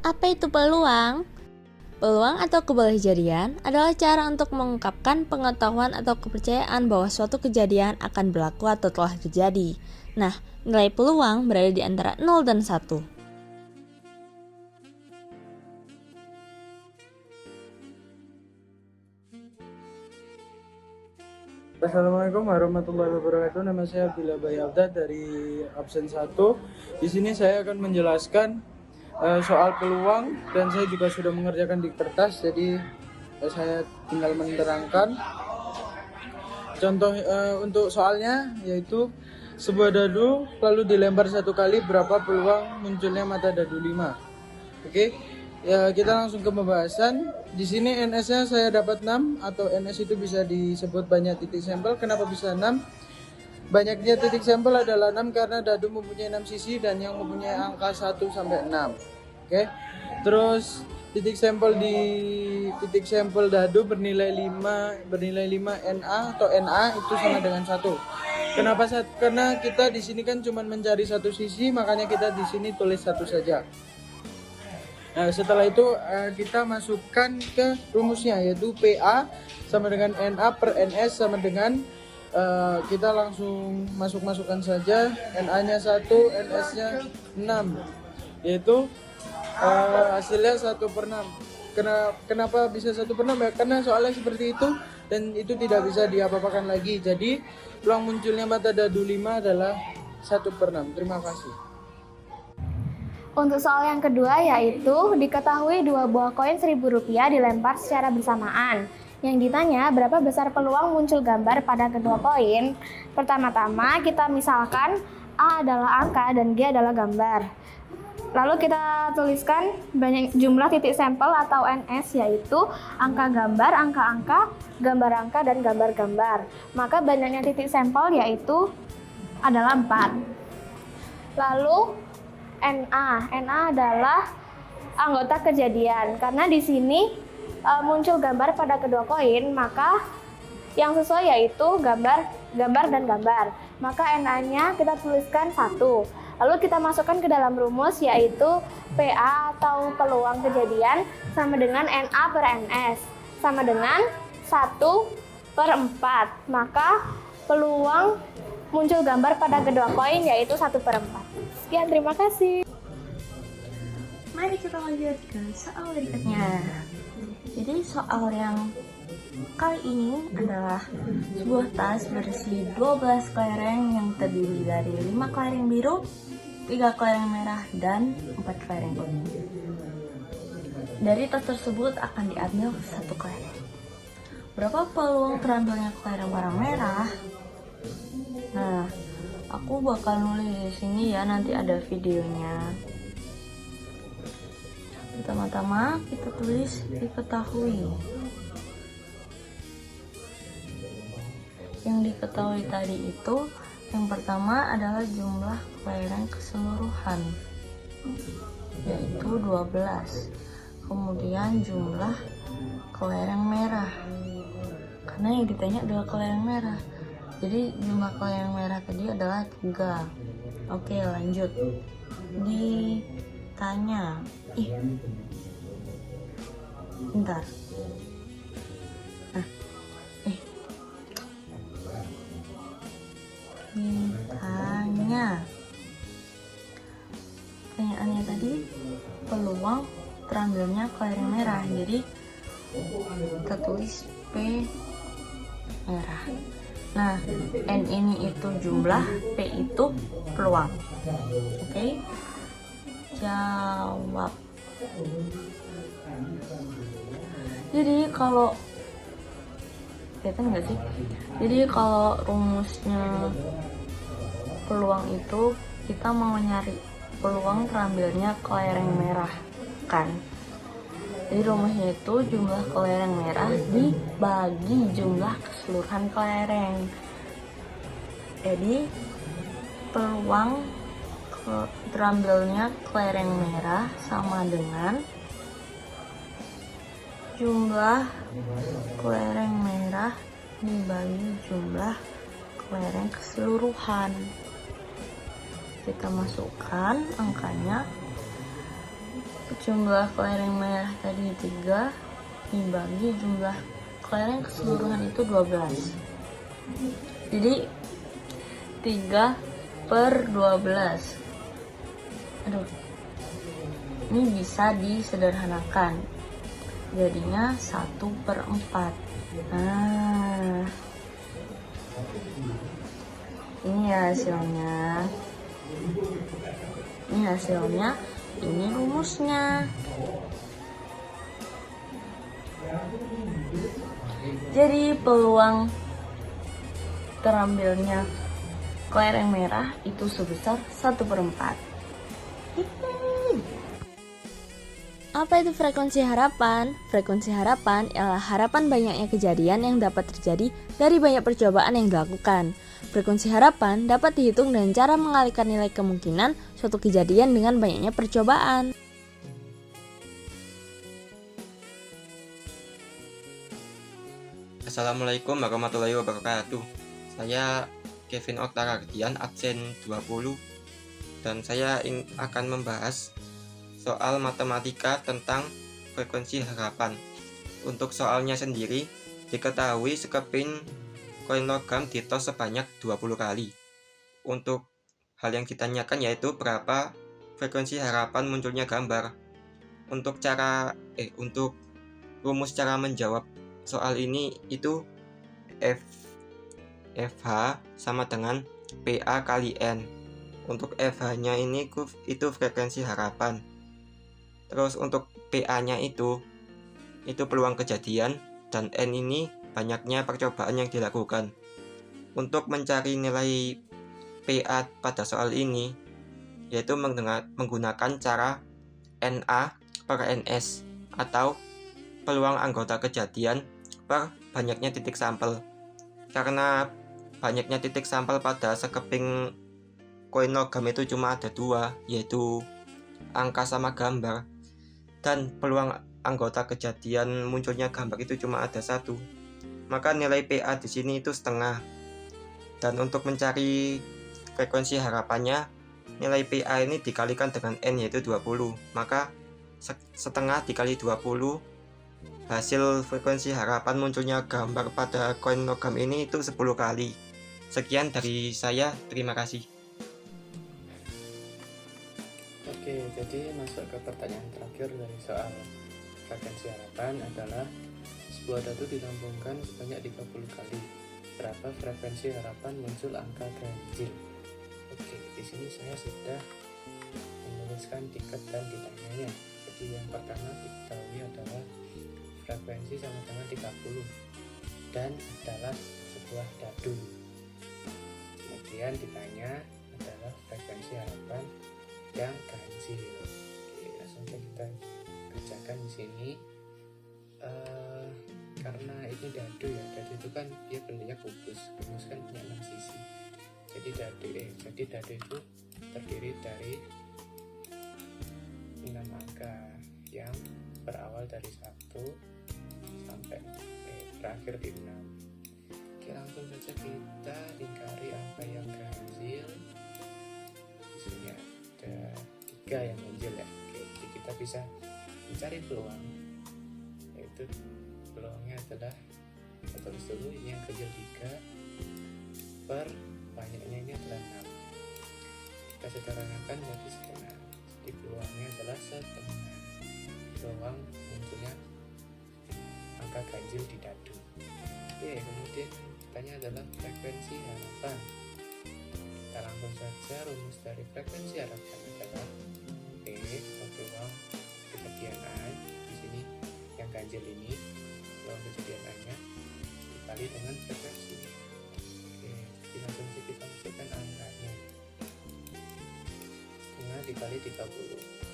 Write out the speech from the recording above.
Apa itu peluang? Peluang atau kebolehjadian adalah cara untuk mengungkapkan pengetahuan atau kepercayaan bahwa suatu kejadian akan berlaku atau telah terjadi. Nah, nilai peluang berada di antara 0 dan 1. Assalamualaikum warahmatullahi wabarakatuh. Nama saya Abdillah Bayalda dari absen 1. Di sini saya akan menjelaskan soal peluang dan saya juga sudah mengerjakan di kertas. Jadi saya tinggal menerangkan. Contoh untuk soalnya yaitu sebuah dadu lalu dilempar satu kali, berapa peluang munculnya mata dadu 5. Oke. Ya, kita langsung ke pembahasan. Di sini NS-nya saya dapat 6 atau NS itu bisa disebut banyak titik sampel. Kenapa bisa 6? Banyaknya titik sampel adalah 6 karena dadu mempunyai 6 sisi dan yang mempunyai angka 1 sampai 6. Oke. Terus titik sampel dadu bernilai 5 NA atau NA itu sama dengan 1. Kenapa? Karena kita di sini kan cuma mencari satu sisi, makanya kita di sini tulis 1 saja. Nah, setelah itu kita masukkan ke rumusnya, yaitu PA sama dengan NA per NS sama dengan kita langsung masukkan saja. NA-nya 1, NS-nya 6, yaitu hasilnya 1/6. Kenapa bisa 1/6 ya? Karena soalnya seperti itu dan itu tidak bisa diapa-apakan lagi. Jadi peluang munculnya mata dadu 5 adalah 1/6. Terima kasih. Untuk soal yang kedua yaitu diketahui 2 buah koin Rp1.000 dilempar secara bersamaan. Yang ditanya berapa besar peluang muncul gambar pada kedua koin. Pertama-tama kita misalkan A adalah angka dan G adalah gambar. Lalu kita tuliskan banyak jumlah titik sampel atau NS yaitu angka gambar, angka-angka, gambar angka, dan gambar-gambar. Maka banyaknya titik sampel yaitu adalah 4. Lalu NA adalah anggota kejadian. Karena di sini muncul gambar pada kedua koin, maka yang sesuai yaitu gambar dan gambar. Maka NA-nya kita tuliskan 1. Lalu kita masukkan ke dalam rumus yaitu PA atau peluang kejadian sama dengan NA per NS sama dengan 1/4. Maka peluang muncul gambar pada kedua koin yaitu 1/4. Sekian, terima kasih. Mari kita lanjut ke soal berikutnya. Jadi soal yang kali ini adalah sebuah tas berisi 12 kelereng yang terdiri dari 5 kelereng biru, 3 kelereng merah, dan 4 kelereng kuning. Dari tas tersebut akan diambil 1 kelereng. Berapa peluang terambilnya kelereng warna merah? Nah, aku bakal nulis di sini ya, nanti ada videonya. Pertama-tama kita tulis diketahui. Yang diketahui tadi itu yang pertama adalah jumlah kelereng keseluruhan, yaitu 12. Kemudian jumlah kelereng merah, karena yang ditanya adalah kelereng merah. Jadi jumlah kelereng merah tadi adalah 3. Oke, lanjut. Ditanya. Bentar. Ditanya. Pertanyaannya tadi peluang terambilnya kelereng merah. Jadi kita tulis P merah. Nah, N ini itu jumlah, P itu peluang. Oke. Jawab. Jadi kalau kelihatan nggak sih? Jadi kalau rumusnya peluang itu kita mau nyari peluang terambilnya kelereng merah kan? Jadi rumusnya itu jumlah kelereng merah dibagi jumlah keseluruhan kelereng. Jadi peluang terambilnya kelereng merah sama dengan jumlah kelereng merah dibagi jumlah kelereng keseluruhan. Kita masukkan angkanya. jumlah kelereng merah tadi 3 dibagi jumlah kelereng keseluruhan itu 12. Jadi 3 per 12. Aduh, ini bisa disederhanakan. Jadinya 1 per 4. Nah, ini hasilnya. Ini rumusnya. Jadi peluang terambilnya kelereng merah itu sebesar 1 per 4. Apa itu frekuensi harapan? Frekuensi harapan ialah harapan banyaknya kejadian yang dapat terjadi dari banyak percobaan yang dilakukan. Frekuensi harapan dapat dihitung dengan cara mengalihkan nilai kemungkinan suatu kejadian dengan banyaknya percobaan. Assalamualaikum warahmatullahi wabarakatuh. Saya Kevin Oktarardian, absen 20, dan saya akan membahas soal matematika tentang frekuensi harapan. Untuk soalnya sendiri, diketahui sekeping koin logam ditos sebanyak 20 kali. Untuk hal yang ditanyakan yaitu berapa frekuensi harapan munculnya gambar. Untuk rumus cara menjawab soal ini itu FH sama dengan PA kali N. Untuk FH-nya ini itu frekuensi harapan. Terus untuk PA-nya itu peluang kejadian, dan N ini banyaknya percobaan yang dilakukan. Untuk mencari nilai PA pada soal ini yaitu menggunakan cara NA per NS atau peluang anggota kejadian per banyaknya titik sampel. Karena banyaknya titik sampel pada sekeping koin logam itu cuma ada 2, yaitu angka sama gambar, dan peluang anggota kejadian munculnya gambar itu cuma ada 1, maka nilai PA di sini itu setengah. Dan untuk mencari frekuensi harapannya, nilai PA ini dikalikan dengan N yaitu 20, maka setengah dikali 20, hasil frekuensi harapan munculnya gambar pada koin logam ini itu 10 kali. Sekian dari saya, terima kasih. Oke, jadi masuk ke pertanyaan terakhir dari soal frekuensi harapan adalah sebuah datu dilambungkan sebanyak 30 kali. Berapa frekuensi harapan muncul angka ganjil? Oke, di sini saya sudah menuliskan tiket dan ditanyanya. Jadi yang pertama diketahui adalah frekuensi sama dengan 30 dan adalah sebuah dadu. Kemudian ditanya adalah frekuensi harapan yang ganjil. Oke, langsung kita kerjakan di sini. Karena ini dadu ya, dadu itu kan dia bentuknya kubus kan punya 6 sisi. Jadi dadu itu terdiri dari 6 angka yang berawal dari 1 sampai terakhir di 6. Oke, langsung saja kita lingkari angka yang ganjil. Di sini ada 3 yang ganjil ya. Oke, jadi kita bisa mencari peluang, yaitu peluangnya adalah, kita tulis dulu, ini yang ganjil 3 per banyaknya ini adalah 6. Kita sederhanakan jadi setengah. Jadi peluangnya adalah setengah peluang munculnya angka ganjil di dadu. Oke, kemudian pertanyaan adalah frekuensi harapan. Kita langsung saja, rumus dari frekuensi harapan adalah P atau peluang kejadian A. Di sini yang ganjil ini peluang kejadian A-nya dikali dengan frekuensi. Oke, jadi langsung kita masukkan angkanya. Setengah dikali 30.